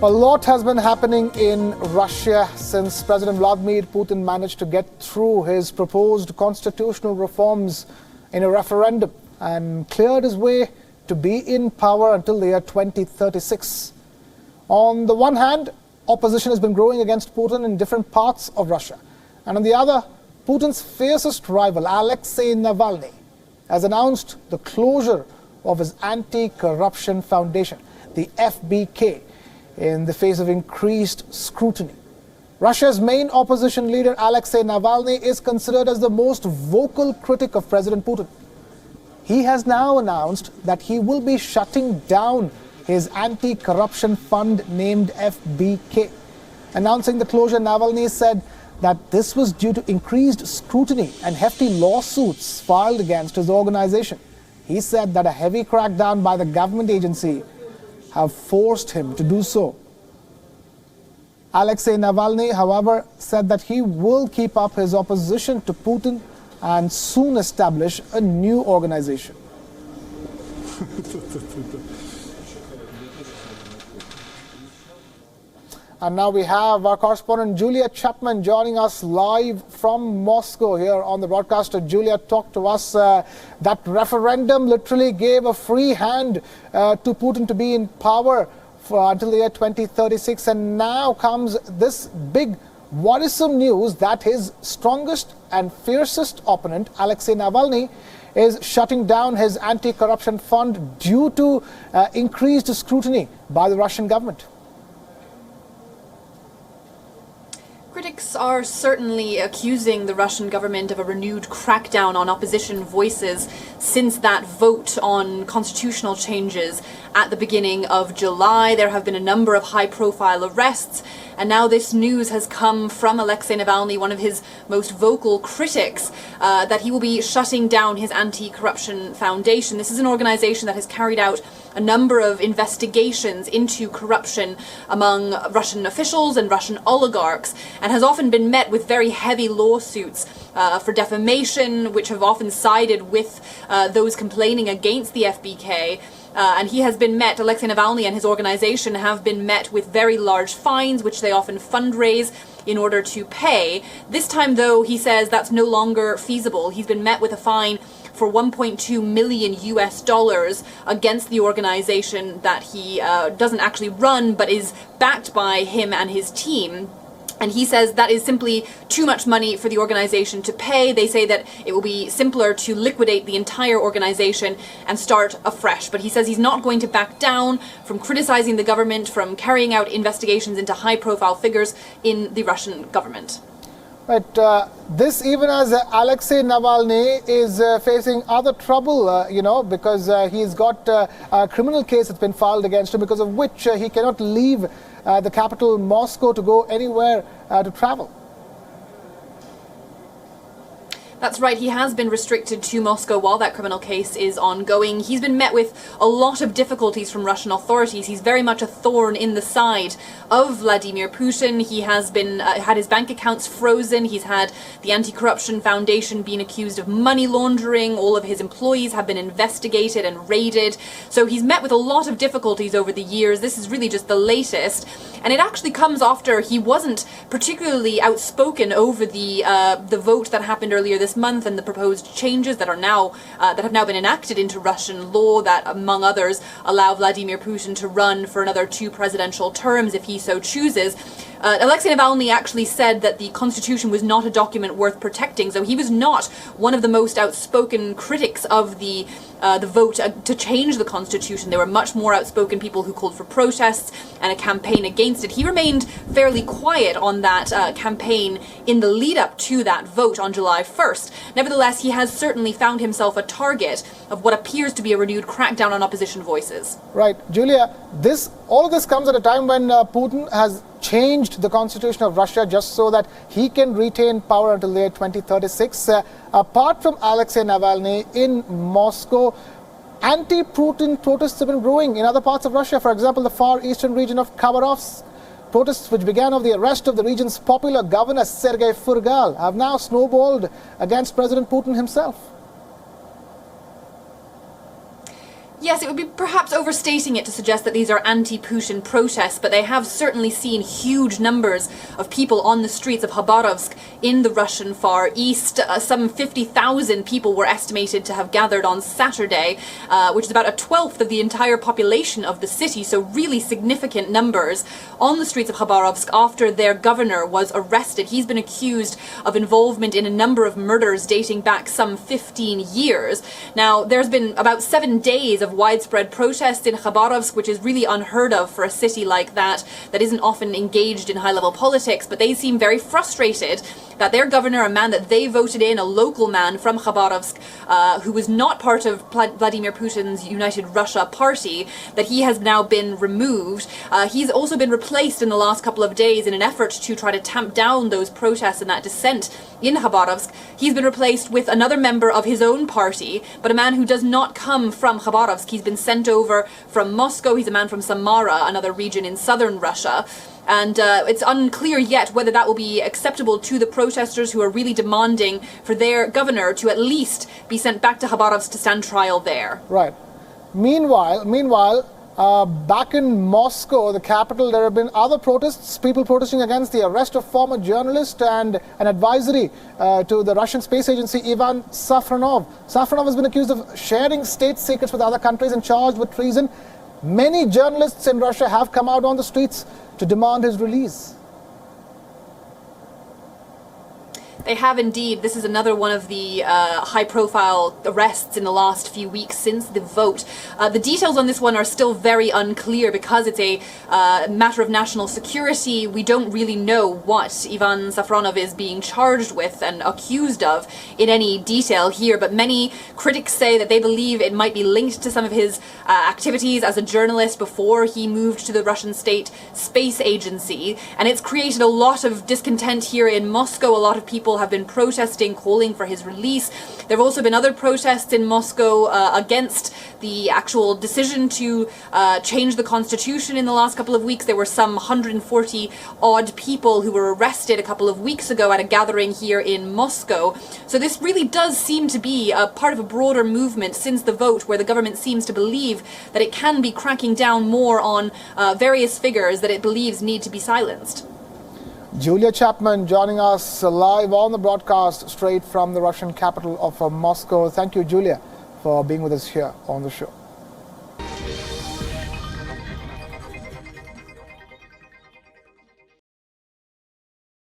A lot has been happening in Russia since President Vladimir Putin managed to get through his proposed constitutional reforms in a referendum and cleared his way to be in power until the year 2036. On the one hand, opposition has been growing against Putin in different parts of Russia. And on the other, Putin's fiercest rival, Alexei Navalny, has announced the closure of his anti-corruption foundation, the FBK, in the face of increased scrutiny. Russia's main opposition leader, Alexei Navalny, is considered as the most vocal critic of President Putin. He has now announced that he will be shutting down his anti-corruption fund named FBK. Announcing the closure, Navalny said that this was due to increased scrutiny and hefty lawsuits filed against his organization. He said that a heavy crackdown by the government agency have forced him to do so. Alexei Navalny, however, said that he will keep up his opposition to Putin and soon establish a new organization. And now we have our correspondent Julia Chapman joining us live from Moscow here on the broadcast. Julia, talk to us. That referendum literally gave a free hand to Putin to be in power until the year 2036. And now comes this big worrisome news that his strongest and fiercest opponent, Alexei Navalny, is shutting down his anti-corruption fund due to increased scrutiny by the Russian government. Critics are certainly accusing the Russian government of a renewed crackdown on opposition voices since that vote on constitutional changes at the beginning of July. There have been a number of high-profile arrests, and now this news has come from Alexei Navalny, one of his most vocal critics, that he will be shutting down his anti-corruption foundation. This is an organization that has carried out a number of investigations into corruption among Russian officials and Russian oligarchs, and has often been met with very heavy lawsuits for defamation, which have often sided with those complaining against the FBK. And he has been met, Alexei Navalny and his organization have been met with very large fines, which they often fundraise in order to pay. This time, though, he says that's no longer feasible. He's been met with a fine for $1.2 million against the organization that he doesn't actually run, but is backed by him and his team. And he says that is simply too much money for the organization to pay. They say that it will be simpler to liquidate the entire organization and start afresh. But he says he's not going to back down from criticizing the government, from carrying out investigations into high-profile figures in the Russian government. Right, this even as Alexei Navalny is facing other trouble, because he's got a criminal case that's been filed against him, because of which he cannot leave the capital, Moscow, to go anywhere to travel. That's right, he has been restricted to Moscow while that criminal case is ongoing. He's been met with a lot of difficulties from Russian authorities. He's very much a thorn in the side of Vladimir Putin. He has been had his bank accounts frozen. He's had the anti-corruption foundation being accused of money laundering. All of his employees have been investigated and raided. So he's met with a lot of difficulties over the years. This is really just the latest. And it actually comes after he wasn't particularly outspoken over the vote that happened earlier this month and the proposed changes that are now that have now been enacted into Russian law that, among others, allow Vladimir Putin to run for another 2 presidential terms if he so chooses. Alexei Navalny actually said that the Constitution was not a document worth protecting, so he was not one of the most outspoken critics of the vote to change the Constitution. There were much more outspoken people who called for protests and a campaign against it. He remained fairly quiet on that campaign in the lead-up to that vote on July 1st. Nevertheless, he has certainly found himself a target of what appears to be a renewed crackdown on opposition voices. Right. Julia, all of this comes at a time when Putin has changed the constitution of Russia just so that he can retain power until the year 2036. Apart from Alexei Navalny in Moscow, anti-Putin protests have been growing in other parts of Russia. For example, the far eastern region of Khabarovsk. Protests which began with the arrest of the region's popular governor, Sergei Furgal, have now snowballed against President Putin himself. Yes, it would be perhaps overstating it to suggest that these are anti-Putin protests, but they have certainly seen huge numbers of people on the streets of Khabarovsk in the Russian Far East. Some 50,000 people were estimated to have gathered on Saturday, which is about a 1/12 of the entire population of the city, so really significant numbers on the streets of Khabarovsk after their governor was arrested. He's been accused of involvement in a number of murders dating back some 15 years. Now, there's been about 7 days of widespread protests in Khabarovsk, which is really unheard of for a city like that isn't often engaged in high-level politics, but they seem very frustrated that their governor, a man that they voted in, a local man from Khabarovsk, who was not part of Vladimir Putin's United Russia party, that he has now been removed. He's also been replaced in the last couple of days in an effort to try to tamp down those protests and that dissent in Khabarovsk. He's been replaced with another member of his own party, but a man who does not come from Khabarovsk. He's been sent over from Moscow. He's a man from Samara, another region in southern Russia. And it's unclear yet whether that will be acceptable to the protesters who are really demanding for their governor to at least be sent back to Khabarovsk to stand trial there. Right. Meanwhile, back in Moscow, the capital, there have been other protests, people protesting against the arrest of former journalist and an advisory to the Russian space agency, Ivan Safronov. Safronov has been accused of sharing state secrets with other countries and charged with treason. Many journalists in Russia have come out on the streets to demand his release. They have indeed. This is another one of the high-profile arrests in the last few weeks since the vote. The details on this one are still very unclear because it's a matter of national security. We don't really know what Ivan Safronov is being charged with and accused of in any detail here, but many critics say that they believe it might be linked to some of his activities as a journalist before he moved to the Russian state space agency, and it's created a lot of discontent here in Moscow. A lot of people have been protesting, calling for his release. There have also been other protests in Moscow against the actual decision to change the constitution in the last couple of weeks. There were some 140 odd people who were arrested a couple of weeks ago at a gathering here in Moscow. So this really does seem to be a part of a broader movement since the vote, where the government seems to believe that it can be cracking down more on various figures that it believes need to be silenced. Julia Chapman joining us live on the broadcast straight from the Russian capital of Moscow. Thank you, Julia, for being with us here on the show.